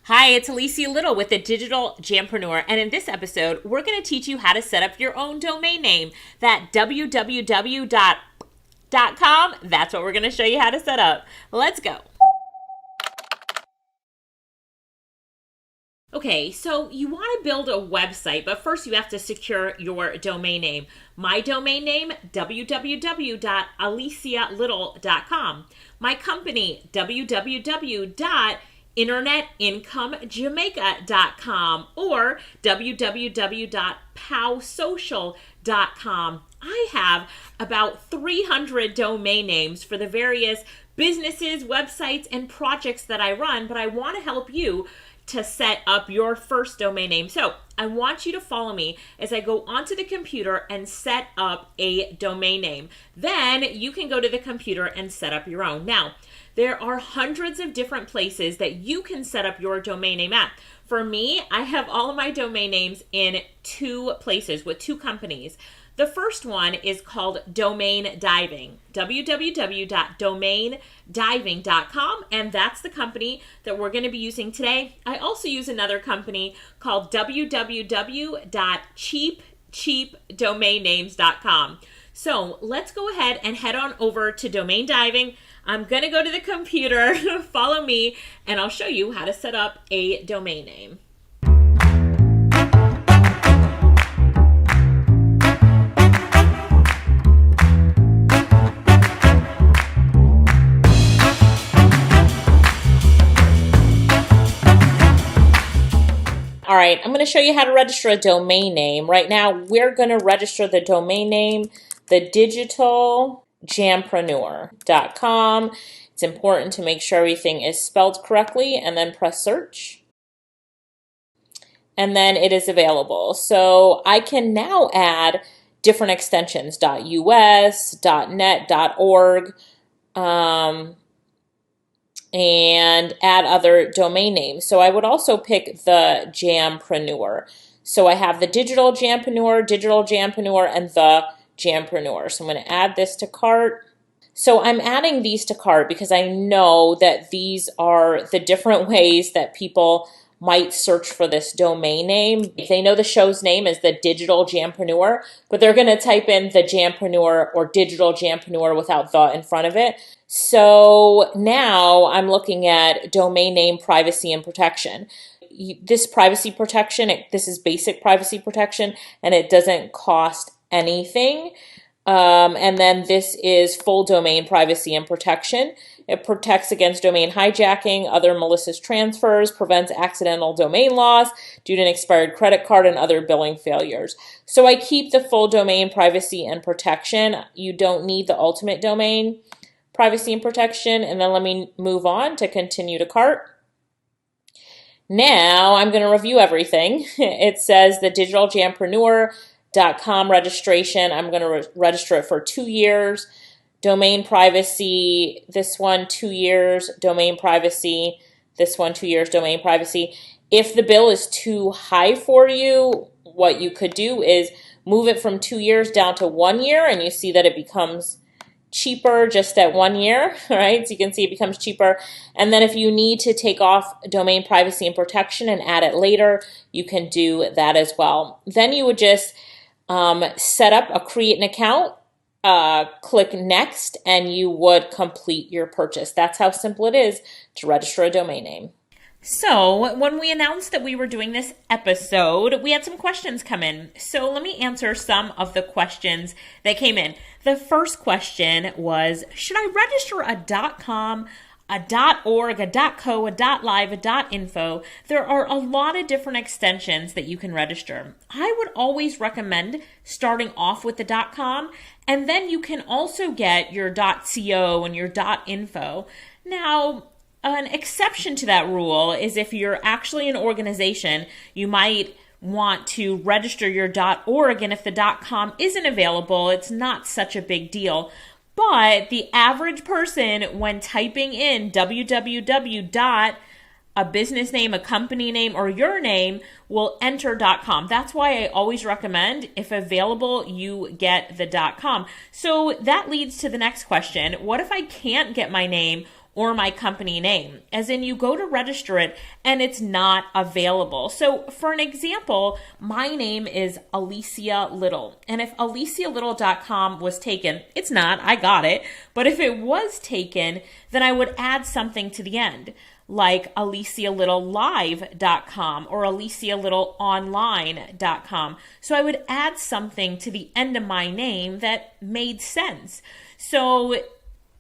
Hi, it's Alicia Lyttle with the Digital Jampreneur, and in this episode, we're going to teach you how to set up your own domain name. That www.com, that's what we're going to show you how to set up. Let's go. Okay, so you want to build a website, but first you have to secure your domain name. My domain name, www.alicialyttle.com. My company, www.internetincomejamaica.com or www.powsocial.com. I have about 300 domain names for the various businesses, websites, and projects that I run, but I want to help you to set up your first domain name. So I want you to follow me as I go onto the computer and set up a domain name. Then you can go to the computer and set up your own. Now, there are hundreds of different places that you can set up your domain name at. For me, I have all of my domain names in two places with two companies. The first one is called Domain Diving, www.domaindiving.com, and that's the company that we're going to be using today. I also use another company called www.cheapdomainnames.com. So let's go ahead and head on over to Domain Diving. I'm going to go to the computer, follow me, and I'll show you how to set up a domain name. All right, I'm going to show you how to register a domain name. Right now, we're going to register the domain name, thedigitaljampreneur.com. It's important to make sure everything is spelled correctly and then press search. And then it is available. So I can now add different extensions, .us, .net, .org, and add other domain names. So I would also pick the Jampreneur. So I have the Digital Jampreneur, and the Jampreneur. So I'm going to add this to cart. So I'm adding these to cart because I know that these are the different ways that people might search for this domain name. They know the show's name is the Digital Jampreneur, but they're going to type in the Jampreneur or Digital Jampreneur without the in front of it. So now I'm looking at domain name privacy and protection. This privacy protection, this is basic privacy protection, and it doesn't cost anything. And then this is full domain privacy and protection. It protects against domain hijacking, other malicious transfers, prevents accidental domain loss due to an expired credit card and other billing failures. So I keep the full domain privacy and protection. You don't need the ultimate domain privacy and protection. And then let me move on to continue to cart. Now I'm going to review everything. It says the Digital Jampreneur.com registration. I'm going to register it for 2 years. Domain privacy, this one 2 years. Domain privacy, this one 2 years. Domain privacy. If the bill is too high for you, what you could do is move it from 2 years down to 1 year, and you see that it becomes cheaper just at 1 year, right? So you can see it becomes cheaper. And then if you need to take off domain privacy and protection and add it later, you can do that as well. Then you would just create an account, click next, and you would complete your purchase. That's how simple it is to register a domain name. So when we announced that we were doing this episode, we had some questions come in. So let me answer some of the questions that came in. The first question was, should I register a .com, a .org, a .co, a .live, a .info? There are a lot of different extensions that you can register. I would always recommend starting off with the .com, and then you can also get your .co and your .info. Now, an exception to that rule is if you're actually an organization, you might want to register your .org, and if the .com isn't available, it's not such a big deal. But the average person, when typing in www. A business name, a company name, or your name, will enter .com. That's why I always recommend, if available, you get the .com. So that leads to the next question. What if I can't get my name or my company name, as in you go to register it and it's not available. So for an example, my name is Alicia Lyttle. And if alicialyttle.com was taken, it's not, I got it. But if it was taken, then I would add something to the end, like alicialyttlelive.com or alicialyttleonline.com. So I would add something to the end of my name that made sense. So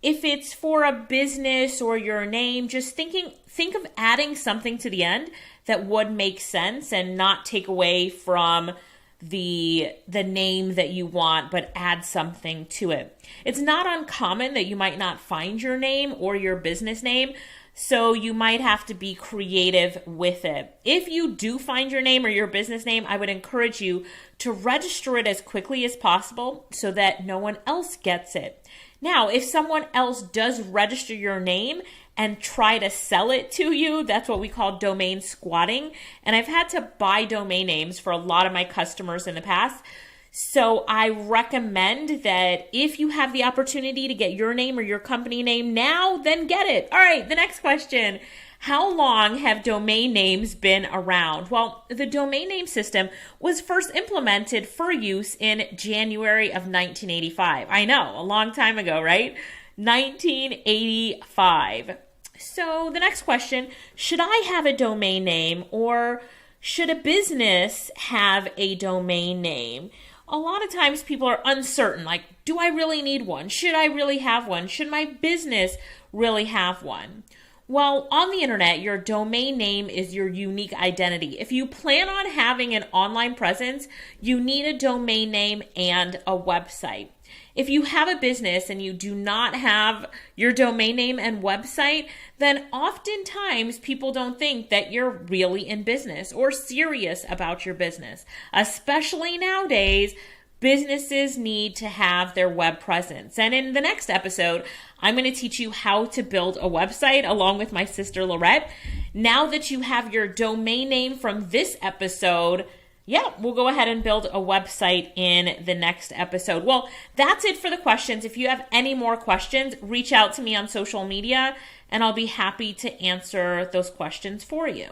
if it's for a business or your name, just think of adding something to the end that would make sense and not take away from the name that you want, but add something to it. It's not uncommon that you might not find your name or your business name, so you might have to be creative with it. If you do find your name or your business name, I would encourage you to register it as quickly as possible so that no one else gets it. Now, if someone else does register your name and try to sell it to you, that's what we call domain squatting. And I've had to buy domain names for a lot of my customers in the past. So I recommend that if you have the opportunity to get your name or your company name now, then get it. All right, the next question. How long have domain names been around? Well, the domain name system was first implemented for use in January of 1985. I know, a long time ago, right? 1985. So the next question, should I have a domain name or should a business have a domain name? A lot of times people are uncertain, like, do I really need one? Should I really have one? Should my business really have one? Well, on the internet, your domain name is your unique identity. If you plan on having an online presence, you need a domain name and a website. If you have a business and you do not have your domain name and website, then oftentimes people don't think that you're really in business or serious about your business. Especially nowadays, businesses need to have their web presence. And in the next episode, I'm going to teach you how to build a website along with my sister Lorette. Now that you have your domain name from this episode, we'll go ahead and build a website in the next episode. Well, that's it for the questions. If you have any more questions, reach out to me on social media and I'll be happy to answer those questions for you.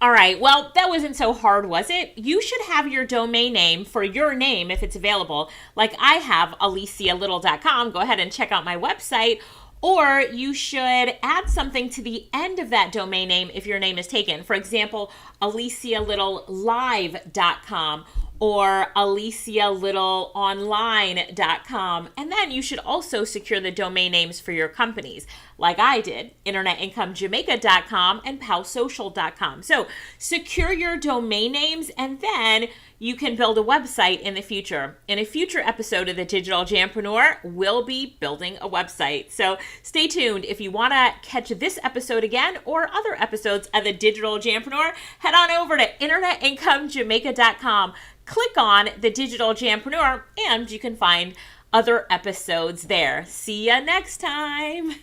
All right, well, that wasn't so hard, was it? You should have your domain name for your name if it's available. Like I have alicialyttle.com. Go ahead and check out my website. Or you should add something to the end of that domain name if your name is taken. For example, alicialyttlelive.com or alicialyttleonline.com. And then you should also secure the domain names for your companies, like I did, internetincomejamaica.com and palsocial.com. So secure your domain names and then you can build a website in the future. In a future episode of the Digital Jampreneur, we'll be building a website. So stay tuned. If you want to catch this episode again or other episodes of the Digital Jampreneur, head on over to internetincomejamaica.com. Click on the Digital Jampreneur and you can find other episodes there. See ya next time.